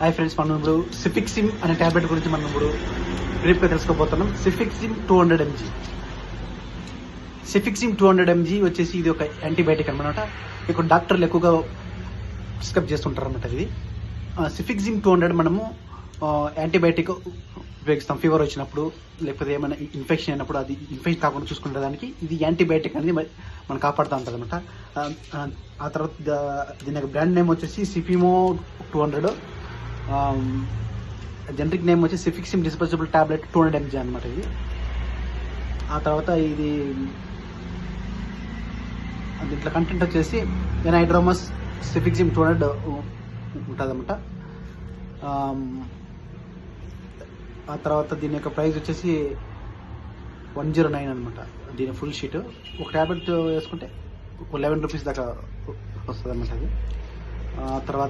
Hi friends, మనం ఇప్పుడు సిఫిక్సిమ్ అనే టాబ్లెట్ గురించి మనం ఇప్పుడు బ్రీఫ్గా తెలుసుకోబోతున్నాం. సిఫిక్సిమ్ 200 mg. సిఫిక్సిమ్ 200 mg వచ్చేసి ఇది ఒక యాంటీబయాటిక్ అనమాట. ఇక్కడ డాక్టర్లు ఎక్కువగా ప్రిస్క్రైబ్ చేస్తుంటారు అనమాట. ఇది సిఫిక్సిమ్ 200 మనము యాంటీబయాటిక్ ఉపయోగిస్తాం. ఫీవర్ వచ్చినప్పుడు లేకపోతే ఏమైనా ఇన్ఫెక్షన్ అయినప్పుడు అది ఇన్ఫెక్షన్ కాకుండా చూసుకునే దానికి ఇది యాంటీబయాటిక్ అనేది మనం కాపాడుతూ ఉంటుంది అనమాట. ఆ తర్వాత దీని యొక్క బ్రాండ్ నేమ్ వచ్చేసి సిఫిమో 200. జనరిక్ నేమ్ వచ్చి సిఫిక్సిమ్ డిస్పోజబుల్ టాబ్లెట్ 200 mg అనమాట ఇది. ఆ తర్వాత ఇది దీంట్లో కంటెంట్ వచ్చేసి ఎనైడ్రోమస్ సిఫిక్సిమ్ 200 ఉంటుంది అనమాట. ఆ తర్వాత దీని యొక్క ప్రైస్ వచ్చేసి 109 అనమాట. దీని ఫుల్ షీట్ ఒక టాబ్లెట్ వేసుకుంటే 11 రూపీస్ దాకా వస్తుంది అనమాట అది. తర్వాత